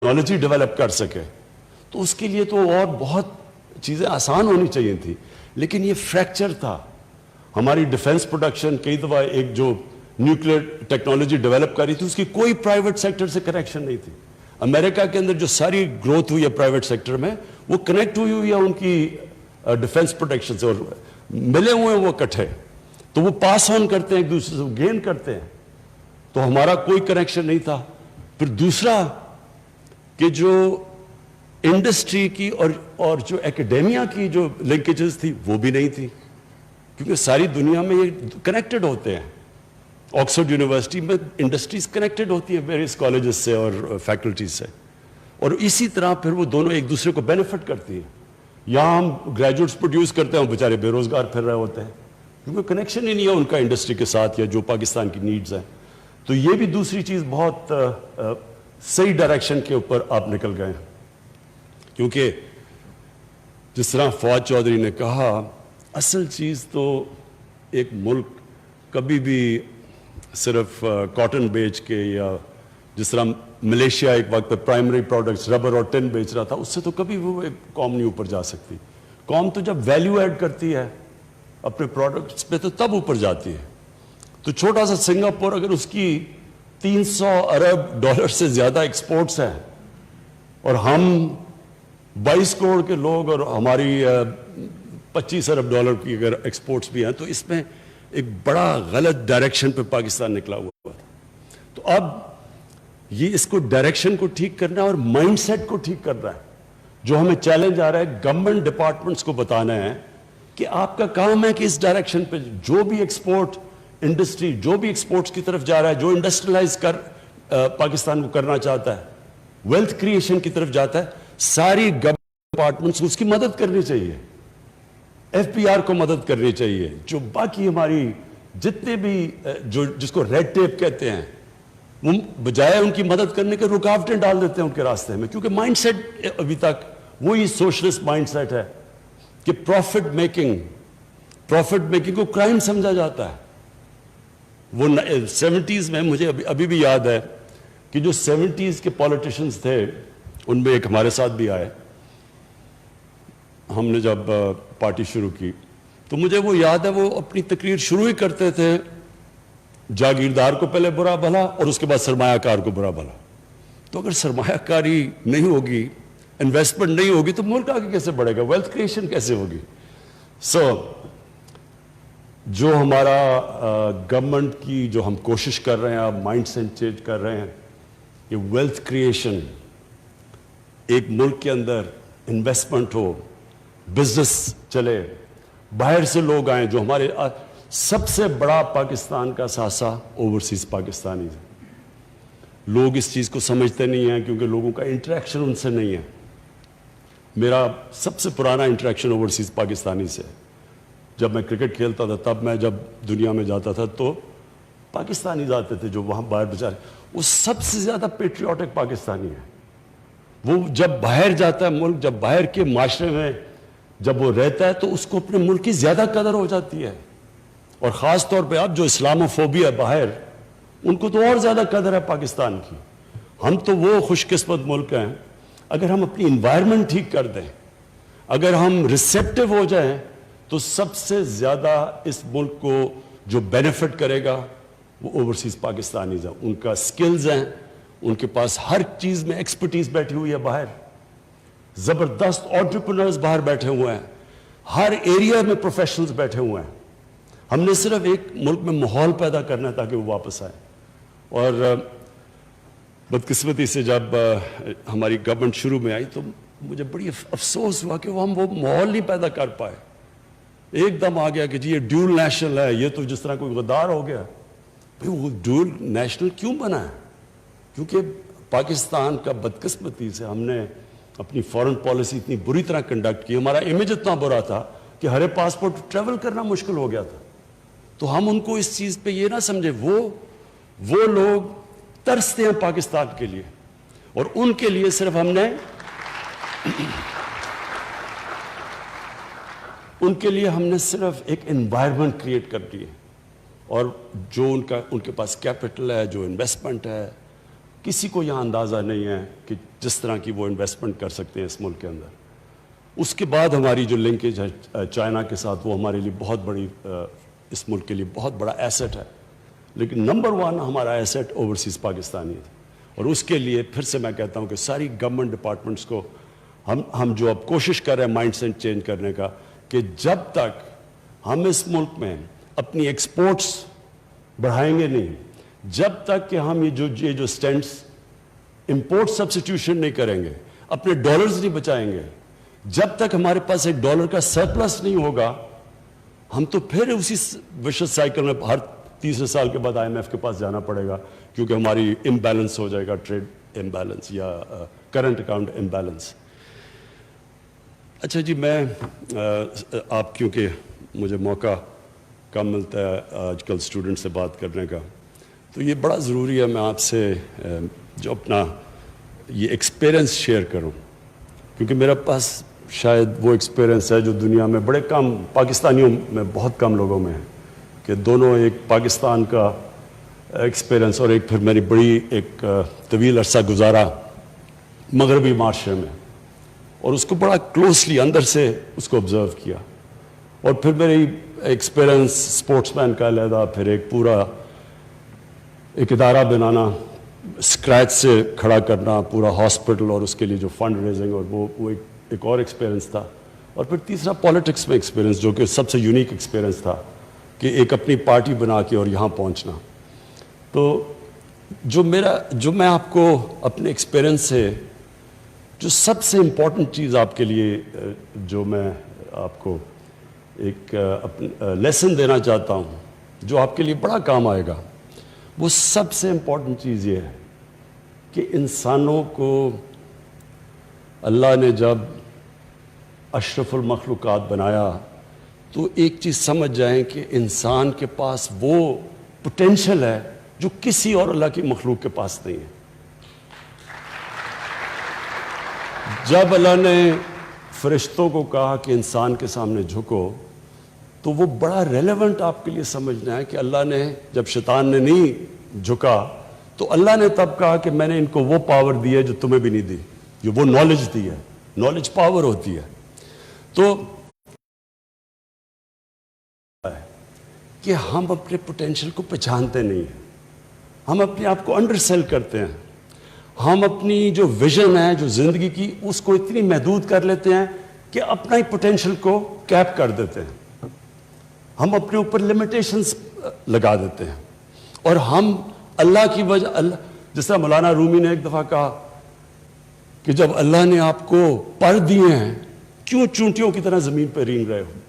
Technology develop کر سکے. تو اس کے لیے تو اور بہت چیزیں آسان ہونی چاہیے تھی, لیکن یہ فریکچر تھا. ہماری ڈیفنس پروڈکشن کئی دفعہ ایک جو نیوکلیر ٹیکنالوجی ڈیولپ کر رہی تھی اس کی کوئی پرائیویٹ سیکٹر سے کنیکشن نہیں تھی. امریکہ کے اندر جو ساری گروتھ ہوئی ہے پرائیویٹ سیکٹر میں وہ کنیکٹ ہوئی ہے ان کی ڈیفنس پروٹیکشن سے, اور ملے ہوئے ہیں وہ اکٹھے, تو وہ پاس آن کرتے ہیں ایک دوسرے سے, گین کرتے ہیں. تو ہمارا کوئی کنیکشن نہیں تھا. پھر دوسرا کہ جو انڈسٹری کی اور جو ایکڈیمیا کی جو لنکیجز تھی وہ بھی نہیں تھی, کیونکہ ساری دنیا میں یہ کنیکٹڈ ہوتے ہیں. آکسفورڈ یونیورسٹی میں انڈسٹریز کنیکٹڈ ہوتی ہیں ویریس کالجز سے اور فیکلٹیز سے, اور اسی طرح پھر وہ دونوں ایک دوسرے کو بینیفٹ کرتی ہیں. یہاں ہم گریجویٹس پروڈیوس کرتے ہیں, بیچارے بے روزگار پھر رہے ہوتے ہیں کیونکہ کنیکشن ہی نہیں ہے ان کا انڈسٹری کے ساتھ یا جو پاکستان کی نیڈز ہیں. تو یہ بھی دوسری چیز بہت صحیح ڈائریکشن کے اوپر آپ نکل گئے ہیں, کیونکہ جس طرح فواد چودھری نے کہا اصل چیز تو ایک ملک کبھی بھی صرف کاٹن بیچ کے, یا جس طرح ملیشیا ایک وقت پہ پرائمری پروڈکٹس ربر اور ٹن بیچ رہا تھا, اس سے تو کبھی وہ ایک قوم نہیں اوپر جا سکتی. قوم تو جب ویلیو ایڈ کرتی ہے اپنے پروڈکٹس پہ تو تب اوپر جاتی ہے. تو چھوٹا سا سنگاپور اگر اس کی 300 ارب ڈالر سے زیادہ ایکسپورٹس ہیں اور ہم 22 کروڑ کے لوگ اور ہماری 25 ارب ڈالر کی اگر ایکسپورٹس بھی ہیں, تو اس میں ایک بڑا غلط ڈائریکشن پہ پاکستان نکلا ہوا ہے. تو اب یہ اس کو ڈائریکشن کو ٹھیک کرنا ہے اور مائنڈ سیٹ کو ٹھیک کرنا ہے. جو ہمیں چیلنج آ رہا ہے گورنمنٹ ڈپارٹمنٹس کو بتانا ہے کہ آپ کا کام ہے کہ اس ڈائریکشن پہ جو بھی ایکسپورٹ انڈسٹری جو بھی ایکسپورٹس کی طرف جا رہا ہے, جو انڈسٹریلائز پاکستان کو کرنا چاہتا ہے, ویلتھ کریشن کی طرف جاتا ہے, ساری گورنمنٹ ڈپارٹمنٹس کو اس کی مدد کرنی چاہیے. ایف پی آر کو مدد کرنی چاہیے. جو باقی ہماری جتنے بھی جس کو ریڈ ٹیپ کہتے ہیں, وہ بجائے ان کی مدد کرنے کے رکاوٹیں ڈال دیتے ہیں ان کے راستے میں, کیونکہ مائنڈ سیٹ ابھی تک وہی سوشلسٹ مائنڈ سیٹ ہے کہ پروفٹ میکنگ کو کرائم سمجھا جاتا ہے. وہ 70s میں مجھے ابھی بھی یاد ہے کہ جو 70s کے پولیٹیشنز تھے ان میں ایک ہمارے ساتھ بھی آئے, ہم نے جب پارٹی شروع کی تو مجھے وہ یاد ہے وہ اپنی تقریر شروع ہی کرتے تھے جاگیردار کو پہلے برا بھلا اور اس کے بعد سرمایہ کار کو برا بھلا. تو اگر سرمایہ کاری نہیں ہوگی, انویسٹمنٹ نہیں ہوگی, تو ملک آگے کیسے بڑھے گا, ویلتھ کریشن کیسے ہوگی. جو ہمارا گورنمنٹ کی جو ہم کوشش کر رہے ہیں, آپ مائنڈ سیٹ چینج کر رہے ہیں, یہ ویلتھ کریشن, ایک ملک کے اندر انویسٹمنٹ ہو, بزنس چلے, باہر سے لوگ آئیں. جو ہمارے سب سے بڑا پاکستان کا ساسا اوورسیز پاکستانی ہے. لوگ اس چیز کو سمجھتے نہیں ہیں کیونکہ لوگوں کا انٹریکشن ان سے نہیں ہے. میرا سب سے پرانا انٹریکشن اوورسیز پاکستانی سے, جب میں کرکٹ کھیلتا تھا تب میں جب دنیا میں جاتا تھا تو پاکستانی آتے تھے جو وہاں باہر بیچارے, وہ سب سے زیادہ پیٹریوٹک پاکستانی ہے. وہ جب باہر جاتا ہے ملک, جب باہر کے معاشرے میں جب وہ رہتا ہے تو اس کو اپنے ملک کی زیادہ قدر ہو جاتی ہے. اور خاص طور پہ اب جو اسلاموفوبیا باہر, ان کو تو اور زیادہ قدر ہے پاکستان کی. ہم تو وہ خوش قسمت ملک ہیں, اگر ہم اپنی انوائرمنٹ ٹھیک کر دیں, اگر ہم ریسیپٹیو ہو جائیں, تو سب سے زیادہ اس ملک کو جو بینیفٹ کرے گا وہ اوورسیز پاکستانیز ہیں. ان کا سکلز ہیں, ان کے پاس ہر چیز میں ایکسپرٹیز بیٹھی ہوئی ہے باہر, زبردست انٹرپرینرز باہر بیٹھے ہوئے ہیں, ہر ایریا میں پروفیشنلز بیٹھے ہوئے ہیں. ہم نے صرف ایک ملک میں ماحول پیدا کرنا ہے تاکہ وہ واپس آئے. اور بدقسمتی سے جب ہماری گورنمنٹ شروع میں آئی تو مجھے بڑی افسوس ہوا کہ ہم وہ ماحول نہیں پیدا کر پائے. ایک دم آ گیا کہ جی یہ ڈیول نیشنل ہے, یہ تو جس طرح کوئی غدار ہو گیا. بھئی وہ ڈیول نیشنل کیوں بنا ہے؟ کیونکہ پاکستان کا بدقسمتی سے ہم نے اپنی فورن پالیسی اتنی بری طرح کنڈکٹ کی, ہمارا امیج اتنا برا تھا کہ ہر پاسپورٹ ٹریول کرنا مشکل ہو گیا تھا. تو ہم ان کو اس چیز پہ یہ نہ سمجھے, وہ لوگ ترستے ہیں پاکستان کے لیے, اور ان کے لیے صرف ہم نے ان کے لیے ہم نے صرف ایک انوائرمنٹ کریٹ کر دی ہے. اور جو ان کے پاس کیپٹل ہے, جو انویسٹمنٹ ہے, کسی کو یہاں اندازہ نہیں ہے کہ جس طرح کی وہ انویسٹمنٹ کر سکتے ہیں اس ملک کے اندر. اس کے بعد ہماری جو لنکیج ہے چائنا کے ساتھ وہ ہمارے لیے بہت بڑی اس ملک کے لیے بہت بڑا ایسٹ ہے. لیکن نمبر 1 ہمارا ایسٹ اوورسیز پاکستانی ہے. اور اس کے لیے پھر سے میں کہتا ہوں کہ ساری گورنمنٹ ڈپارٹمنٹس کو ہم جو اب کوشش کر رہے ہیں مائنڈ سیٹ چینج کرنے کا کہ جب تک ہم اس ملک میں اپنی ایکسپورٹس بڑھائیں گے نہیں, جب تک کہ ہم یہ جو سٹینٹس امپورٹ سبسٹیوشن نہیں کریں گے, اپنے ڈالرز نہیں بچائیں گے, جب تک ہمارے پاس ایک ڈالر کا سرپلس نہیں ہوگا, ہم تو پھر اسی وشس سائیکل میں ہر تیسرے سال کے بعد IMF کے پاس جانا پڑے گا, کیونکہ ہماری امبیلنس ہو جائے گا, ٹریڈ امبیلنس یا کرنٹ اکاؤنٹ امبیلنس. اچھا جی, میں آپ کیونکہ مجھے موقع کم ملتا ہے آج کل اسٹوڈنٹ سے بات کرنے کا, تو یہ بڑا ضروری ہے میں آپ سے جو اپنا یہ ایکسپیرئنس شیئر کروں, کیونکہ میرے پاس شاید وہ ایکسپیرئنس ہے جو دنیا میں بڑے کم پاکستانیوں میں بہت کم لوگوں میں ہے, کہ دونوں ایک پاکستان کا ایکسپیرئنس اور ایک پھر میری بڑی ایک طویل عرصہ گزارا مغربی معاشرے میں, اور اس کو بڑا کلوزلی اندر سے اس کو آبزرو کیا, اور پھر میری ایکسپیرئنس اسپورٹس مین کا علیحدہ, پھر ایک پورا ایک ادارہ بنانا, اسکریچ سے کھڑا کرنا پورا ہاسپٹل, اور اس کے لیے جو فنڈ ریزنگ, اور وہ ایک اور ایکسپیرئنس تھا, اور پھر تیسرا پالیٹکس میں ایکسپیرئنس جو کہ سب سے یونیک ایکسپیرئنس تھا, کہ ایک اپنی پارٹی بنا کے اور یہاں پہنچنا. تو جو میں آپ کو اپنے ایکسپیرئنس سے جو سب سے امپورٹنٹ چیز آپ کے لیے جو میں آپ کو ایک لیسن دینا چاہتا ہوں جو آپ کے لیے بڑا کام آئے گا, وہ سب سے امپورٹنٹ چیز یہ ہے کہ انسانوں کو اللہ نے جب اشرف المخلوقات بنایا تو ایک چیز سمجھ جائیں کہ انسان کے پاس وہ پوٹینشل ہے جو کسی اور اللہ کی مخلوق کے پاس نہیں ہے. جب اللہ نے فرشتوں کو کہا کہ انسان کے سامنے جھکو, تو وہ بڑا ریلیونٹ آپ کے لیے سمجھنا ہے کہ اللہ نے جب شیطان نے نہیں جھکا تو اللہ نے تب کہا کہ میں نے ان کو وہ پاور دی ہے جو تمہیں بھی نہیں دی, جو وہ نالج دی ہے. نالج پاور ہوتی ہے. تو کہ ہم اپنے پوٹینشل کو پہچانتے نہیں ہیں, ہم اپنے آپ کو انڈر سیل کرتے ہیں, ہم اپنی جو ویژن ہے جو زندگی کی اس کو اتنی محدود کر لیتے ہیں کہ اپنا ہی پوٹینشل کو کیپ کر دیتے ہیں, ہم اپنے اوپر لمیٹیشنز لگا دیتے ہیں, اور ہم اللہ کی وجہ جس طرح مولانا رومی نے ایک دفعہ کہا کہ جب اللہ نے آپ کو پر دیے ہیں کیوں چونٹیوں کی طرح زمین پہ رینگ رہے ہو.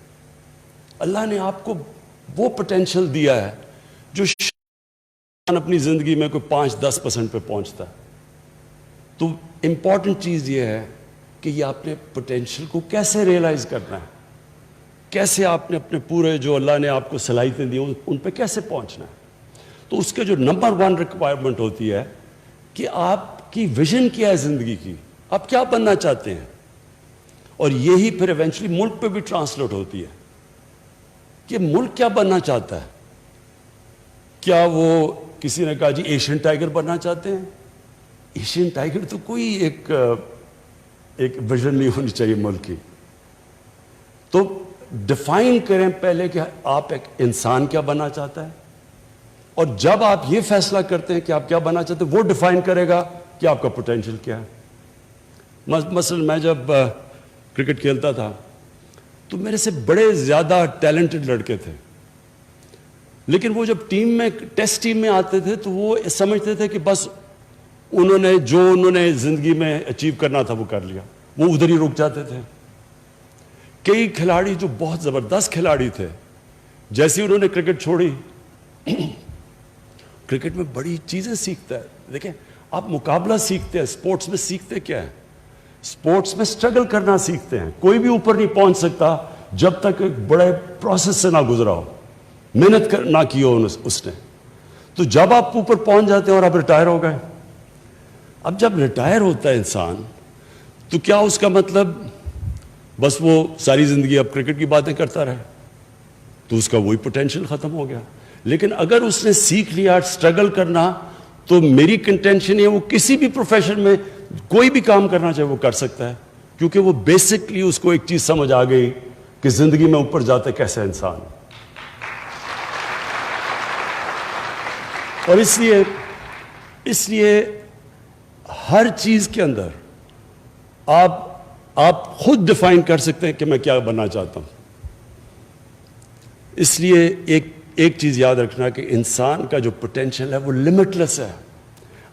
اللہ نے آپ کو وہ پوٹینشل دیا ہے جو اپنی زندگی میں کوئی 5-10% پہ پہنچتا ہے. تو امپورٹنٹ چیز یہ ہے کہ یہ آپ نے پوٹینشل کو کیسے ریئلائز کرنا ہے, کیسے آپ نے اپنے پورے جو اللہ نے آپ کو صلاحیتیں دی ان پہ کیسے پہنچنا ہے. تو اس کے جو نمبر 1 ریکوائرمنٹ ہوتی ہے کہ آپ کی ویژن کیا ہے زندگی کی, آپ کیا بننا چاہتے ہیں, اور یہی پھر ایونچولی ملک پہ بھی ٹرانسلیٹ ہوتی ہے کہ ملک کیا بننا چاہتا ہے. کیا وہ کسی نے کہا جی ایشین ٹائیگر بننا چاہتے ہیں, ایشین ٹائیگر تو کوئی ایک ویژن نہیں ہونی چاہیے ملک کی. تو ڈیفائن کریں پہلے کہ آپ ایک انسان کیا بننا چاہتا ہے, اور جب آپ یہ فیصلہ کرتے ہیں کہ آپ کیا بننا چاہتے ہیں وہ ڈیفائن کرے گا کہ آپ کا پوٹینشل کیا ہے. مثلا میں جب کرکٹ کھیلتا تھا تو میرے سے بڑے زیادہ ٹیلنٹڈ لڑکے تھے, لیکن وہ جب ٹیسٹ ٹیم میں آتے تھے تو وہ سمجھتے تھے کہ بس انہوں نے زندگی میں اچیو کرنا تھا وہ کر لیا, وہ ادھر ہی رک جاتے تھے. کئی کھلاڑی جو بہت زبردست کھلاڑی تھے, جیسے انہوں نے کرکٹ چھوڑی, کرکٹ میں بڑی چیزیں سیکھتا ہے. دیکھیں آپ مقابلہ سیکھتے ہیں, اسپورٹس میں سیکھتے کیا ہے, اسپورٹس میں اسٹرگل کرنا سیکھتے ہیں. کوئی بھی اوپر نہیں پہنچ سکتا جب تک ایک بڑے پروسیس سے نہ گزرا ہو, محنت نہ کی ہو اس نے. تو جب آپ اوپر پہنچ جاتے ہیں اور آپ ریٹائر ہو گئے, اب جب ریٹائر ہوتا ہے انسان تو کیا اس کا مطلب بس وہ ساری زندگی اب کرکٹ کی باتیں کرتا رہے, تو اس کا وہی پوٹینشل ختم ہو گیا. لیکن اگر اس نے سیکھ لیا اسٹرگل کرنا, تو میری کنٹینشن ہے وہ کسی بھی پروفیشن میں کوئی بھی کام کرنا چاہے وہ کر سکتا ہے, کیونکہ وہ بیسکلی اس کو ایک چیز سمجھ آ گئی کہ زندگی میں اوپر جاتے کیسے انسان. اور اس لیے ہر چیز کے اندر آپ خود ڈیفائن کر سکتے ہیں کہ میں کیا بننا چاہتا ہوں. اس لیے ایک چیز یاد رکھنا کہ انسان کا جو پوٹینشیل ہے وہ لمٹ لیس ہے.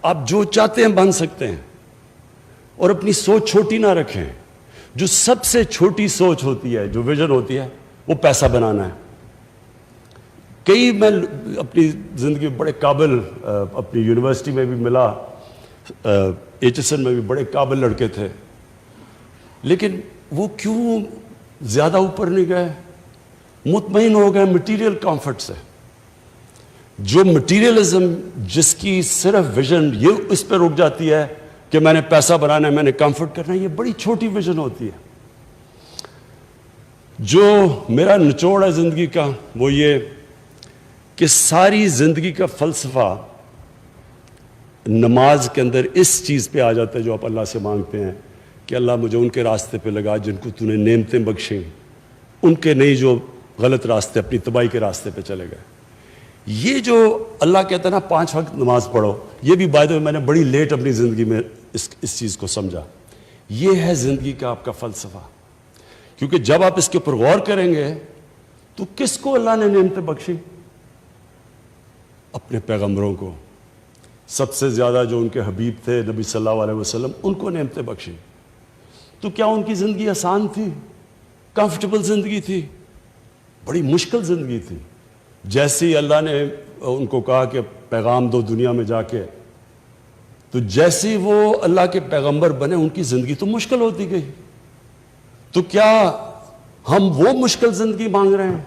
آپ جو چاہتے ہیں بن سکتے ہیں, اور اپنی سوچ چھوٹی نہ رکھیں. جو سب سے چھوٹی سوچ ہوتی ہے, جو ویژن ہوتی ہے, وہ پیسہ بنانا ہے. میں اپنی زندگی میں بڑے قابل, اپنی یونیورسٹی میں بھی ملا, ایچ ایس این میں بھی بڑے قابل لڑکے تھے, لیکن وہ کیوں زیادہ اوپر نہیں گئے؟ مطمئن ہو گئے مٹیریل کمفرٹ سے. جو مٹیریلزم جس کی صرف ویژن یہ اس پہ رک جاتی ہے کہ میں نے پیسہ بنانا ہے, میں نے کمفرٹ کرنا ہے, یہ بڑی چھوٹی ویژن ہوتی ہے. جو میرا نچوڑ ہے زندگی کا وہ یہ کہ ساری زندگی کا فلسفہ نماز کے اندر اس چیز پہ آ جاتا ہے جو آپ اللہ سے مانگتے ہیں کہ اللہ مجھے ان کے راستے پہ لگا جن کو تو نے نعمتیں بخشیں, ان کے نہیں جو غلط راستے اپنی تباہی کے راستے پہ چلے گئے. یہ جو اللہ کہتا ہے نا 5 وقت نماز پڑھو, یہ بھی بائی دا وے میں نے بڑی لیٹ اپنی زندگی میں اس چیز کو سمجھا. یہ ہے زندگی کا آپ کا فلسفہ, کیونکہ جب آپ اس کے اوپر غور کریں گے تو کس کو اللہ نے نعمتیں بخشی؟ اپنے پیغمبروں کو, سب سے زیادہ جو ان کے حبیب تھے نبی صلی اللہ علیہ وسلم, ان کو نعمتیں بخشی. تو کیا ان کی زندگی آسان تھی؟ کمفرٹیبل زندگی تھی؟ بڑی مشکل زندگی تھی. جیسے ہی اللہ نے ان کو کہا کہ پیغام دو دنیا میں جا کے, تو جیسے ہی وہ اللہ کے پیغمبر بنے ان کی زندگی تو مشکل ہوتی گئی. تو کیا ہم وہ مشکل زندگی مانگ رہے ہیں؟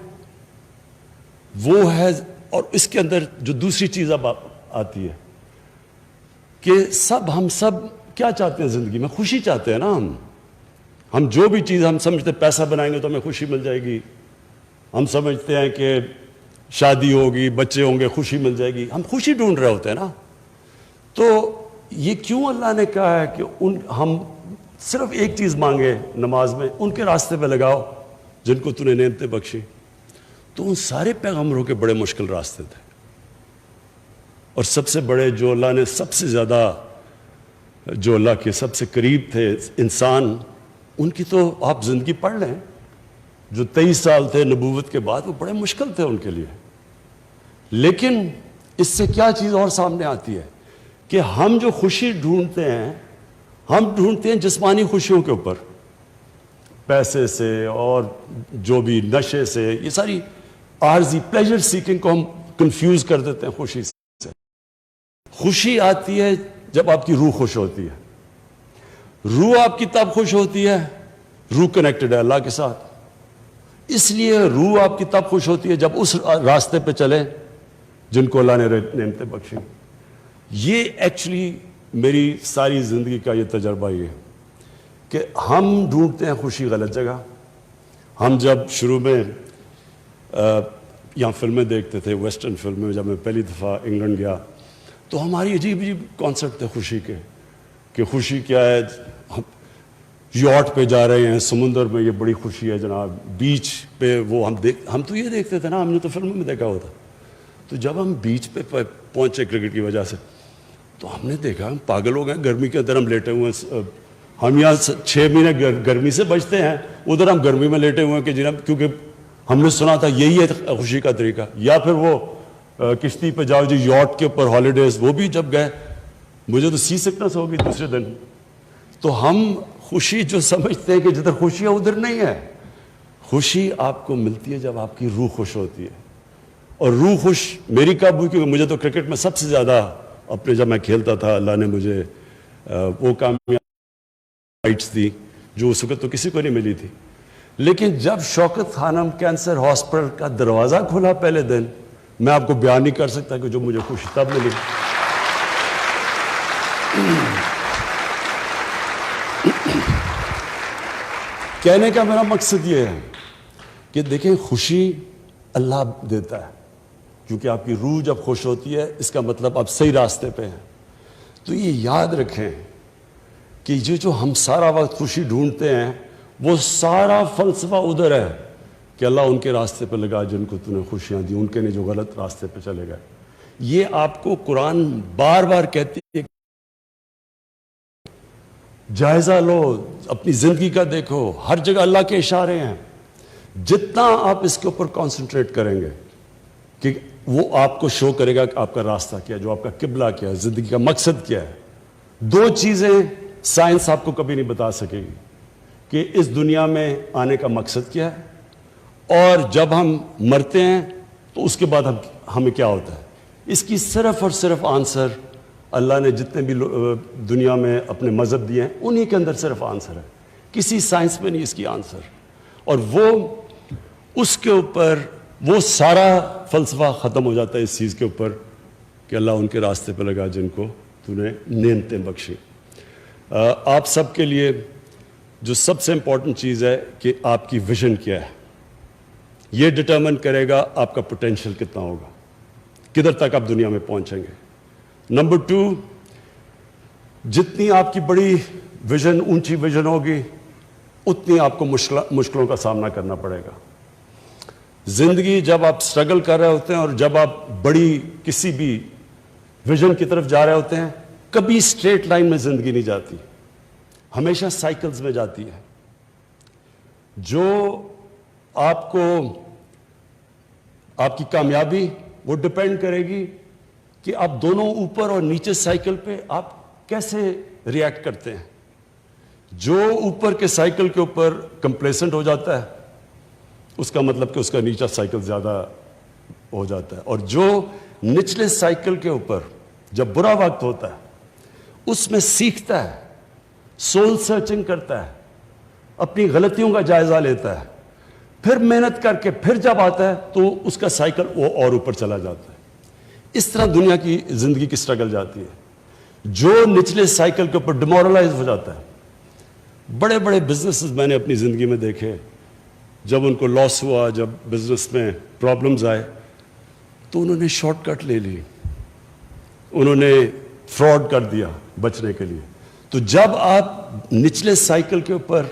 وہ ہے. اور اس کے اندر جو دوسری چیز اب آتی ہے کہ ہم سب کیا چاہتے ہیں زندگی میں؟ خوشی چاہتے ہیں نا. ہم جو بھی چیز ہم سمجھتے ہیں پیسہ بنائیں گے تو ہمیں خوشی مل جائے گی, ہم سمجھتے ہیں کہ شادی ہوگی, بچے ہوں گے, خوشی مل جائے گی, ہم خوشی ڈھونڈ رہے ہوتے ہیں نا. تو یہ کیوں اللہ نے کہا ہے کہ ہم صرف ایک چیز مانگے نماز میں, ان کے راستے پہ لگاؤ جن کو تو نے نعمتیں بخشی. تو ان سارے پیغمبروں کے بڑے مشکل راستے تھے, اور سب سے بڑے جو اللہ نے سب سے زیادہ, جو اللہ کے سب سے قریب تھے انسان, ان کی تو آپ زندگی پڑھ لیں. جو 23 سال تھے نبوت کے بعد, وہ بڑے مشکل تھے ان کے لیے. لیکن اس سے کیا چیز اور سامنے آتی ہے کہ ہم جو خوشی ڈھونڈتے ہیں, ہم ڈھونڈتے ہیں جسمانی خوشیوں کے اوپر, پیسے سے اور جو بھی نشے سے. یہ ساری عارضی پلیجر سیکنگ کو ہم کنفیوز کر دیتے ہیں خوشی سے. خوشی آتی ہے جب آپ کی روح خوش ہوتی ہے. روح آپ کی تب خوش ہوتی ہے, روح کنیکٹڈ ہے اللہ کے ساتھ, اس لیے روح آپ کی تب خوش ہوتی ہے جب اس راستے پہ چلیں جن کو اللہ نے نعمتیں بخشی. یہ ایکچولی میری ساری زندگی کا یہ تجربہ یہ ہے کہ ہم ڈھونڈتے ہیں خوشی غلط جگہ. ہم جب شروع میں یہاں فلمیں دیکھتے تھے, ویسٹرن فلمیں, جب میں پہلی دفعہ انگلینڈ گیا تو ہماری عجیب کانسیپٹ تھے خوشی کے, کہ خوشی کیا ہے, یاٹ پہ جا رہے ہیں سمندر میں, یہ بڑی خوشی ہے جناب. بیچ پہ وہ ہم تو یہ دیکھتے تھے نا, ہم نے تو فلموں میں دیکھا ہوتا. تو جب ہم بیچ پہ پہنچے کرکٹ کی وجہ سے, تو ہم نے دیکھا ہم پاگل ہو گئے. گرمی کے اندر ہم لیٹے ہوئے ہیں, ہم یہاں 6 مہینے گرمی سے بچتے ہیں, ادھر ہم گرمی میں لیٹے ہوئے ہیں کہ جناب, کیونکہ ہم نے سنا تھا یہی ہے خوشی کا طریقہ. یا پھر وہ کشتی پہ جاؤ جی, یاٹ کے اوپر ہالیڈیز, وہ بھی جب گئے مجھے تو سی سکنس ہو گئی دوسرے دن. تو ہم خوشی جو سمجھتے ہیں کہ جدھر خوشی ہے ادھر نہیں ہے. خوشی آپ کو ملتی ہے جب آپ کی روح خوش ہوتی ہے. اور روح خوش میری کب ہوئی؟ کیونکہ مجھے تو کرکٹ میں سب سے زیادہ اپنے جب میں کھیلتا تھا اللہ نے مجھے وہ کامیابیاں دی جو اس وقت تو کسی کو نہیں ملی تھی. لیکن جب شوکت خانم کینسر ہاسپٹل کا دروازہ کھلا پہلے دن, میں آپ کو بیان نہیں کر سکتا کہ جو مجھے خوشی تب ملی. کہنے کا میرا مقصد یہ ہے کہ دیکھیں خوشی اللہ دیتا ہے, کیونکہ آپ کی روح جب خوش ہوتی ہے اس کا مطلب آپ صحیح راستے پہ ہیں. تو یہ یاد رکھیں کہ یہ جو ہم سارا وقت خوشی ڈھونڈتے ہیں وہ سارا فلسفہ ادھر ہے کہ اللہ ان کے راستے پہ لگا جن کو تو نے خوشیاں دی، ان کے نے جو غلط راستے پہ چلے گئے. یہ آپ کو قرآن بار بار کہتی ہے جائزہ لو، اپنی زندگی کا دیکھو، ہر جگہ اللہ کے اشارے ہیں. جتنا آپ اس کے اوپر کانسنٹریٹ کریں گے کہ وہ آپ کو شو کرے گا کہ آپ کا راستہ کیا ہے، جو آپ کا قبلہ کیا ہے، زندگی کا مقصد کیا ہے. دو چیزیں سائنس آپ کو کبھی نہیں بتا سکے گی کہ اس دنیا میں آنے کا مقصد کیا ہے اور جب ہم مرتے ہیں تو اس کے بعد ہمیں کیا ہوتا ہے. اس کی صرف اور صرف آنسر اللہ نے جتنے بھی دنیا میں اپنے مذہب دیے ہیں انہی کے اندر صرف آنسر ہے. کسی سائنس میں نہیں اس کی آنسر. اور وہ اس کے اوپر وہ سارا فلسفہ ختم ہو جاتا ہے اس چیز کے اوپر کہ اللہ ان کے راستے پہ لگا جن کو تو نے نعمتیں بخشی. آپ سب کے لیے جو سب سے امپورٹنٹ چیز ہے کہ آپ کی ویژن کیا ہے. یہ ڈٹرمن کرے گا آپ کا پوٹینشیل کتنا ہوگا، کدھر تک آپ دنیا میں پہنچیں گے. نمبر 2، جتنی آپ کی بڑی ویژن، اونچی ویژن ہوگی اتنی آپ کو مشکلوں کا سامنا کرنا پڑے گا. زندگی جب آپ سٹرگل کر رہے ہوتے ہیں اور جب آپ بڑی کسی بھی ویژن کی طرف جا رہے ہوتے ہیں، کبھی اسٹریٹ لائن میں زندگی نہیں جاتی، ہمیشہ سائیکلز میں جاتی ہے. جو آپ کو آپ کی کامیابی وہ ڈپینڈ کرے گی کہ آپ دونوں اوپر اور نیچے سائیکل پہ آپ کیسے ریئیکٹ کرتے ہیں. جو اوپر کے سائیکل کے اوپر کمپلیسنٹ ہو جاتا ہے اس کا مطلب کہ اس کا نیچا سائیکل زیادہ ہو جاتا ہے. اور جو نچلے سائیکل کے اوپر جب برا وقت ہوتا ہے اس میں سیکھتا ہے، سول سرچنگ کرتا ہے، اپنی غلطیوں کا جائزہ لیتا ہے، پھر محنت کر کے پھر جب آتا ہے تو اس کا سائیکل وہ اور اوپر چلا جاتا ہے. اس طرح دنیا کی زندگی کی سٹرگل جاتی ہے. جو نچلے سائیکل کے اوپر ڈیمورلائز ہو جاتا ہے، بڑے بڑے بزنسز میں نے اپنی زندگی میں دیکھے، جب ان کو لاس ہوا، جب بزنس میں پرابلمز آئے تو انہوں نے شارٹ کٹ لے لی، انہوں نے فراڈ کر دیا بچنے کے لیے. تو جب آپ نچلے سائیکل کے اوپر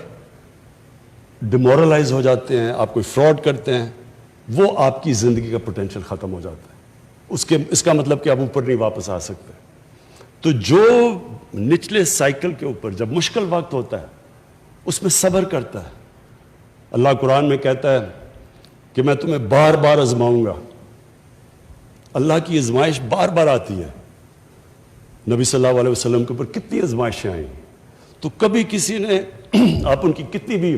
ڈیمورلائز ہو جاتے ہیں، آپ کوئی فراڈ کرتے ہیں، وہ آپ کی زندگی کا پوٹینشیل ختم ہو جاتا ہے. اس کا مطلب کہ آپ اوپر نہیں واپس آ سکتے. تو جو نچلے سائیکل کے اوپر جب مشکل وقت ہوتا ہے اس میں صبر کرتا ہے. اللہ قرآن میں کہتا ہے کہ میں تمہیں بار بار آزماؤں گا. اللہ کی آزمائش بار بار آتی ہے. نبی صلی اللہ علیہ وسلم کے اوپر کتنی آزمائشیں آئیں، تو کبھی کسی نے آپ ان کی کتنی بھی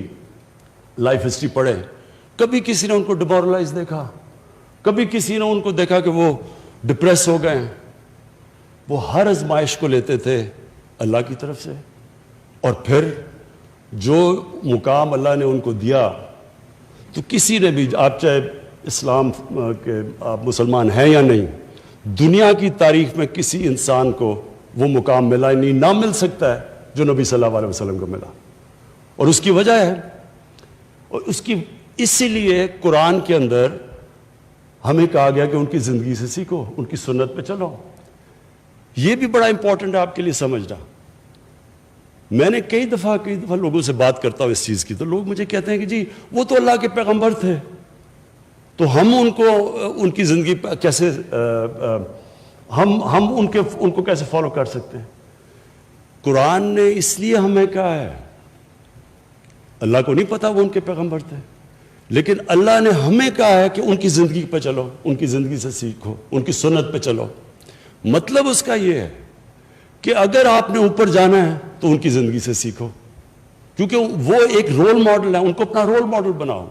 لائف ہسٹری پڑھیں، کبھی کسی نے ان کو ڈیمورلائز دیکھا، کبھی کسی نے ان کو دیکھا کہ وہ ڈپریس ہو گئے ہیں. وہ ہر آزمائش کو لیتے تھے اللہ کی طرف سے، اور پھر جو مقام اللہ نے ان کو دیا، تو کسی نے بھی، آپ چاہے اسلام کے آپ مسلمان ہیں یا نہیں، دنیا کی تاریخ میں کسی انسان کو وہ مقام ملا نہیں، نہ مل سکتا ہے جو نبی صلی اللہ علیہ وسلم کو ملا. اور اس کی وجہ ہے، اور اسی لیے قرآن کے اندر ہمیں کہا گیا کہ ان کی زندگی سے سیکھو، ان کی سنت پہ چلو. یہ بھی بڑا امپورٹنٹ ہے آپ کے لیے سمجھنا. میں نے کئی دفعہ لوگوں سے بات کرتا ہوں اس چیز کی، تو لوگ مجھے کہتے ہیں کہ جی وہ تو اللہ کے پیغمبر تھے، تو ہم ان کی زندگی کیسے ہم ان کو کیسے فالو کر سکتے ہیں. قرآن نے اس لیے ہمیں کہا ہے، اللہ کو نہیں پتا وہ ان کے پیغمبر تھے، لیکن اللہ نے ہمیں کہا ہے کہ ان کی زندگی پہ چلو، ان کی زندگی سے سیکھو، ان کی سنت پہ چلو. مطلب اس کا یہ ہے کہ اگر آپ نے اوپر جانا ہے تو ان کی زندگی سے سیکھو، کیونکہ وہ ایک رول ماڈل ہے، ان کو اپنا رول ماڈل بناؤ.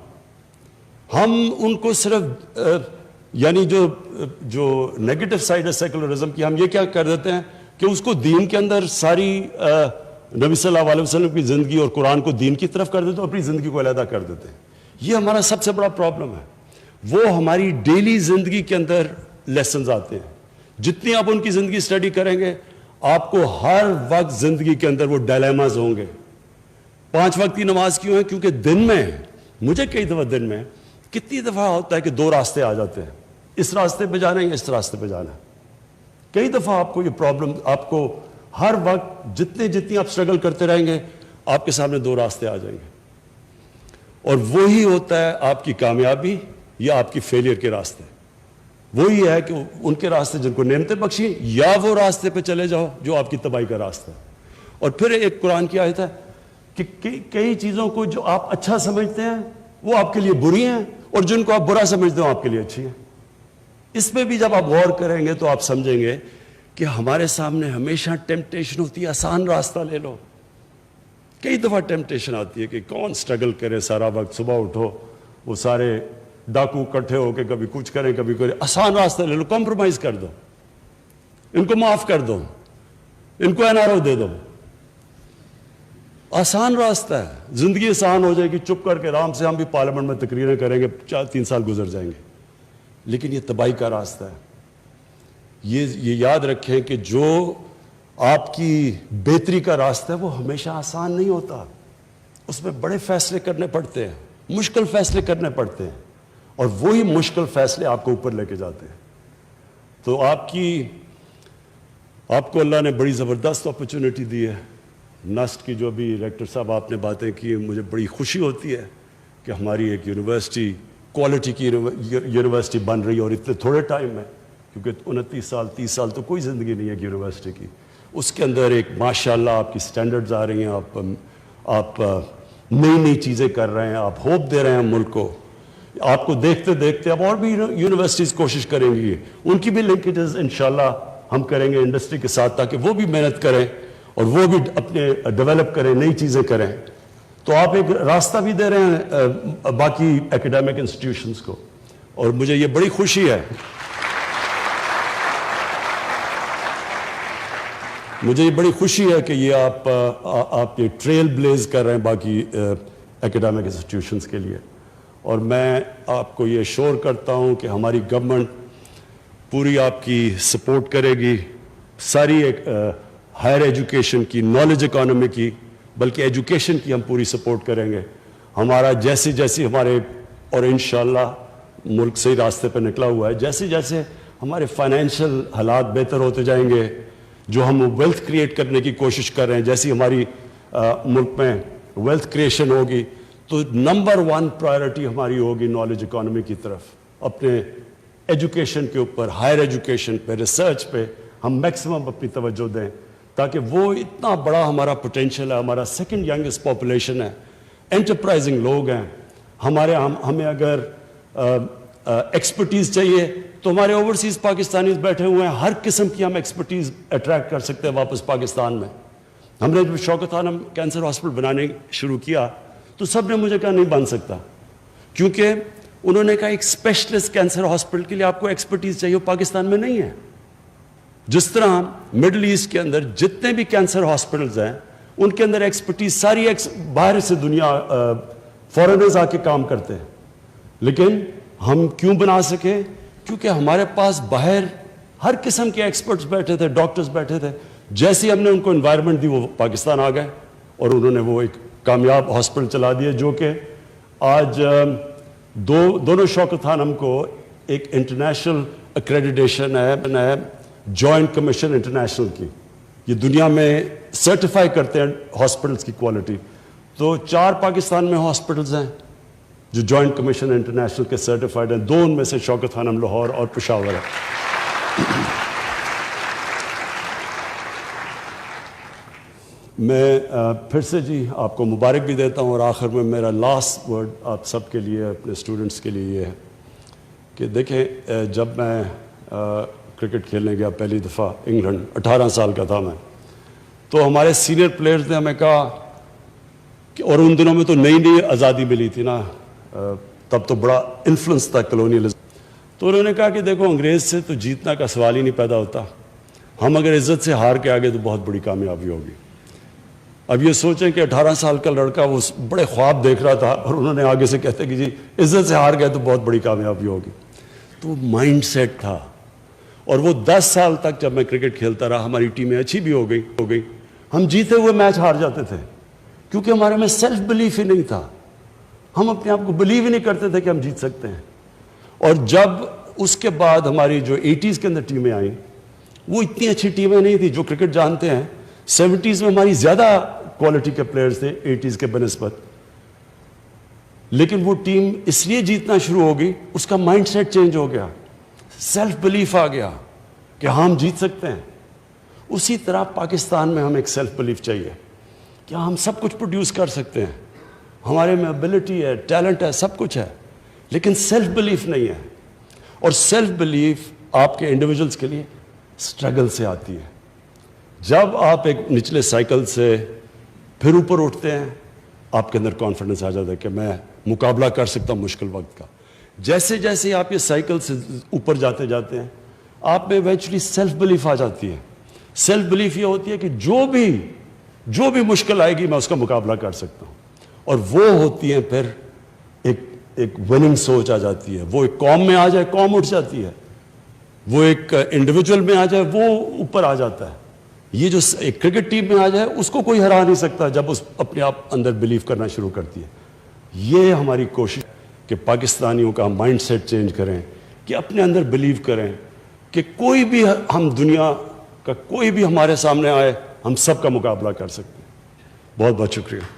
ہم ان کو صرف یعنی جو نیگیٹو سائڈ ہے سیکولرزم کی، ہم یہ کیا کر دیتے ہیں کہ اس کو دین کے اندر ساری نبی صلی اللہ علیہ وسلم کی زندگی اور قرآن کو دین کی طرف کر دیتے ہیں، اپنی زندگی کو علیحدہ کر دیتے ہیں. یہ ہمارا سب سے بڑا پرابلم ہے. وہ ہماری ڈیلی زندگی کے اندر لیسنز آتے ہیں. جتنی آپ ان کی زندگی اسٹڈی کریں گے، آپ کو ہر وقت زندگی کے اندر وہ ڈائلیماز ہوں گے. 5 وقت کی نماز کیوں ہے؟ کیونکہ دن میں، مجھے کئی دفعہ دن میں کتنی دفعہ ہوتا ہے کہ 2 راستے آ جاتے ہیں. اس راستے پہ جانا ہے یا اس راستے پہ جانا ہے. کئی دفعہ آپ کو یہ پرابلم، آپ کو ہر وقت جتنی آپ سٹرگل کرتے رہیں گے آپ کے سامنے دو راستے آ جائیں گے، اور وہی ہوتا ہے آپ کی کامیابی یا آپ کی فیلئر کے راستے. وہی ہے کہ ان کے راستے جن کو نعمتیں بخشی، یا وہ راستے پہ چلے جاؤ جو آپ کی تباہی کا راستہ ہے. اور پھر ایک قرآن کی آیت ہے کہ کئی چیزوں کو جو آپ اچھا سمجھتے ہیں وہ آپ کے لیے بری ہیں، اور جن کو آپ برا سمجھتے ہیں آپ کے لیے اچھی ہیں. اس پہ بھی جب آپ غور کریں گے تو آپ سمجھیں گے کہ ہمارے سامنے ہمیشہ ٹیمپٹیشن ہوتی ہے آسان راستہ لے لو. کئی دفعہ ٹیمپٹیشن آتی ہے کہ کون سٹرگل کرے سارا وقت، صبح اٹھو وہ سارے ڈاکو کٹھے ہو کے کبھی کچھ کریں کبھی کریں. آسان راستہ لے لو، کمپرومائز کر دو، ان کو معاف کر دو، ان کو NRO دے دو. آسان راستہ ہے، زندگی آسان ہو جائے گی، چپ کر کے آرام سے ہم بھی پارلیمنٹ میں تقریریں کریں گے، 4-3 سال گزر جائیں گے. لیکن یہ تباہی کا راستہ ہے. یہ یاد رکھیں کہ جو آپ کی بہتری کا راستہ ہے وہ ہمیشہ آسان نہیں ہوتا. اس میں بڑے فیصلے کرنے پڑتے ہیں، مشکل فیصلے کرنے پڑتے ہیں، اور وہی مشکل فیصلے آپ کو اوپر لے کے جاتے ہیں. تو آپ کو اللہ نے بڑی زبردست اپرچونٹی دی ہے. نسٹ کی جو بھی ریکٹر صاحب آپ نے باتیں کی، مجھے بڑی خوشی ہوتی ہے کہ ہماری ایک یونیورسٹی کوالٹی کی یونیورسٹی بن رہی ہے، اور اتنے تھوڑے ٹائم میں، کیونکہ 29-30 سال تو کوئی زندگی نہیں ہے ایک یونیورسٹی کی. اس کے اندر ایک ماشاءاللہ آپ کی سٹینڈرڈز آ رہی ہیں، آپ نئی چیزیں کر رہے ہیں، آپ ہوپ دے رہے ہیں ملک کو. آپ کو دیکھتے دیکھتے اب اور بھی یونیورسٹیز کوشش کریں گی، ان کی بھی لنکیجز انشاءاللہ ہم کریں گے انڈسٹری کے ساتھ، تاکہ وہ بھی محنت کریں اور وہ بھی اپنے ڈیولپ کریں، نئی چیزیں کریں. تو آپ ایک راستہ بھی دے رہے ہیں باقی ایکیڈیمک انسٹیٹیوشنز کو، اور مجھے یہ بڑی خوشی ہے. مجھے یہ بڑی خوشی ہے کہ یہ آپ یہ ٹریل بلیز کر رہے ہیں باقی ایکیڈیمک انسٹیٹیوشنز کے لیے. اور میں آپ کو یہ ایشور کرتا ہوں کہ ہماری گورنمنٹ پوری آپ کی سپورٹ کرے گی، ساری ایک ہائر ایجوکیشن کی، نالج اکانومی کی، بلکہ ایجوکیشن کی ہم پوری سپورٹ کریں گے. ہمارا جیسی ہمارے، اور انشاءاللہ ملک صحیح راستے پہ نکلا ہوا ہے، جیسے ہمارے فائنینشیل حالات بہتر ہوتے جائیں گے، جو ہم ویلتھ کریٹ کرنے کی کوشش کر رہے ہیں، جیسی ہماری ملک میں ویلتھ کریشن ہوگی، تو نمبر 1 پرائرٹی ہماری ہوگی نالج اکانومی کی طرف. اپنے ایجوکیشن کے اوپر، ہائر ایجوکیشن پہ، ریسرچ پہ ہم میکسیمم اپنی توجہ دیں، تاکہ وہ اتنا بڑا ہمارا پوٹینشیل ہے. ہمارا سیکنڈ ینگسٹ پاپولیشن ہے، انٹرپرائزنگ لوگ ہیں ہمارے. ہمیں اگر ایکسپرٹیز چاہیے تو ہمارے اوورسیز پاکستانیز بیٹھے ہوئے ہیں، ہر قسم کی ہم ایکسپرٹیز اٹریکٹ کر سکتے ہیں واپس پاکستان میں. ہم نے جب شوکت خانم کینسر ہاسپٹل بنانے شروع کیا تو سب نے مجھے کہا نہیں بن سکتا، کیونکہ انہوں نے کہا ایک اسپیشلسٹ کینسر ہاسپٹل کے لیے آپ کو ایکسپرٹیز چاہیے، پاکستان میں نہیں ہے. جس طرح مڈل ایسٹ کے اندر جتنے بھی کینسر ہاسپٹلز ہیں ان کے اندر ایکسپرٹیز ساری باہر سے دنیا فارنرز آ کے کام کرتے ہیں. لیکن ہم کیوں بنا سکے؟ کیونکہ ہمارے پاس باہر ہر قسم کے ایکسپرٹس بیٹھے تھے، ڈاکٹرز بیٹھے تھے. جیسے ہم نے ان کو انوائرمنٹ دی وہ پاکستان آ گئے، اور انہوں نے وہ ایک کامیاب ہاسپٹل چلا دیا، جو کہ آج دونوں شوکت خانم کو ایک انٹرنیشنل ایکریڈیٹیشن ہے جوائنٹ کمیشن انٹرنیشنل کی. یہ دنیا میں سرٹیفائی کرتے ہیں ہاسپٹلس کی کوالٹی. تو 4 پاکستان میں ہاسپٹلز ہیں جو جوائنٹ کمیشن انٹرنیشنل کے سرٹیفائڈ ہیں. 2 ان میں سے شوکت خانم لاہور اور پشاور ہے. میں پھر سے جی آپ کو مبارک بھی دیتا ہوں، اور آخر میں میرا لاسٹ ورڈ آپ سب کے لیے، اپنے اسٹوڈنٹس کے لیے یہ ہے کہ دیکھیں، جب میں کرکٹ کھیلنے گیا پہلی دفعہ انگلینڈ، 18 سال کا تھا میں، تو ہمارے سینئر پلیئرز نے ہمیں کہا کہ، اور ان دنوں میں تو نئی آزادی ملی تھی نا، تب تو بڑا انفلوئنس تھا کلونیلزم. تو انہوں نے کہا کہ دیکھو انگریز سے تو جیتنا کا سوال ہی نہیں پیدا ہوتا، ہم اگر عزت سے ہار کے آگے تو بہت بڑی کامیابی ہوگی. اب یہ سوچیں کہ 18 سال کا لڑکا وہ بڑے خواب دیکھ رہا تھا، اور انہوں نے آگے سے کہتے کہ جی عزت سے ہار گئے تو بہت بڑی کامیابی ہوگی. تو مائنڈ سیٹ تھا. اور وہ 10 سال تک جب میں کرکٹ کھیلتا رہا، ہماری ٹیمیں اچھی بھی ہو گئی، ہم جیتے ہوئے میچ ہار جاتے تھے، کیونکہ ہمارے میں سیلف بلیف ہی نہیں تھا. ہم اپنے آپ کو بلیو ہی نہیں کرتے تھے کہ ہم جیت سکتے ہیں. اور جب اس کے بعد ہماری جو 80s کے اندر ٹیمیں آئیں وہ اتنی اچھی ٹیمیں نہیں تھی. جو کرکٹ جانتے ہیں 70s میں ہماری زیادہ کوالٹی کے پلیئرز تھے 80s کے بنسبت, لیکن وہ ٹیم اس لیے جیتنا شروع ہو گئی, اس کا مائنڈ سیٹ چینج ہو گیا, سیلف بلیف آ گیا کہ ہم جیت سکتے ہیں. اسی طرح پاکستان میں ہمیں ایک سیلف بلیف چاہیے کہ ہم سب کچھ پروڈیوس کر سکتے ہیں, ہمارے میں ابیلٹی ہے, ٹیلنٹ ہے, سب کچھ ہے, لیکن سیلف بلیف نہیں ہے. اور سیلف بلیف آپ کے انڈیویجولس کے لیے اسٹرگل سے آتی ہے. جب آپ ایک نچلے سائیکل سے پھر اوپر اٹھتے ہیں آپ کے اندر کانفیڈنس آ جاتا ہے کہ میں مقابلہ کر سکتا ہوں مشکل وقت کا. جیسے جیسے آپ یہ سائیکل سے اوپر جاتے جاتے ہیں آپ میں ایونچولی سیلف بلیف آ جاتی ہے. سیلف بلیف یہ ہوتی ہے کہ جو بھی مشکل آئے گی میں اس کا مقابلہ کر سکتا ہوں. اور وہ ہوتی ہیں پھر ایک وننگ سوچ آ جاتی ہے. وہ ایک قوم میں آ جائے قوم اٹھ جاتی ہے, وہ ایک انڈیویجول میں آ جائے وہ اوپر آ جاتا ہے. یہ جو ایک کرکٹ ٹیم میں آ جائے اس کو کوئی ہرا نہیں سکتا جب اس اپنے آپ اندر بلیو کرنا شروع کرتی ہے. یہ ہماری کوشش کہ پاکستانیوں کا مائنڈ سیٹ چینج کریں, کہ اپنے اندر بلیو کریں کہ کوئی بھی ہم دنیا کا کوئی بھی ہمارے سامنے آئے ہم سب کا مقابلہ کر سکتے ہیں. بہت بہت شکریہ.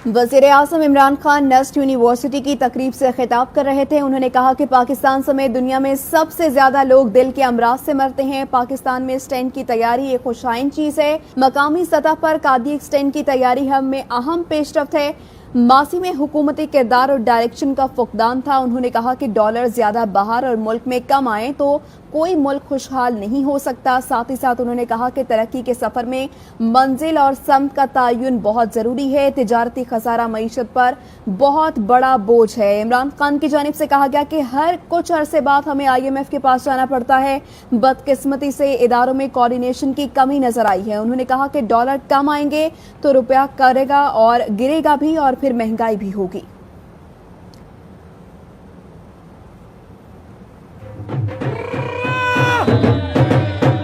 وزیر اعظم عمران خان نسٹ یونیورسٹی کی تقریب سے خطاب کر رہے تھے. انہوں نے کہا کہ پاکستان سمیت دنیا میں سب سے زیادہ لوگ دل کے امراض سے مرتے ہیں. پاکستان میں اسٹینٹ کی تیاری ایک خوشائن چیز ہے. مقامی سطح پر کارڈیک اسٹینٹ کی تیاری ہم میں اہم پیش رفت ہے. ماضی میں حکومتی کردار اور ڈائریکشن کا فقدان تھا. انہوں نے کہا کہ ڈالر زیادہ باہر اور ملک میں کم آئیں تو کوئی ملک خوشحال نہیں ہو سکتا. ساتھ ہی ساتھ انہوں نے کہا کہ ترقی کے سفر میں منزل اور سمت کا تعین بہت ضروری ہے. تجارتی خسارہ معیشت پر بہت بڑا بوجھ ہے. عمران خان کی جانب سے کہا گیا کہ ہر کچھ عرصے بعد ہمیں IMF کے پاس جانا پڑتا ہے. بدقسمتی سے اداروں میں کوارڈینیشن کی کمی نظر آئی ہے. انہوں نے کہا کہ ڈالر کم آئیں گے تو روپیہ کرے گا اور گرے گا بھی اور پھر مہنگائی بھی ہوگی.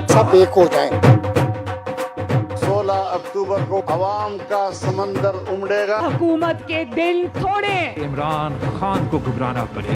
سب ایک ہو جائیں. 16 اکتوبر کو عوام کا سمندر امڑے گا. حکومت کے دل تھوڑے. عمران خان کو گھبرانا پڑے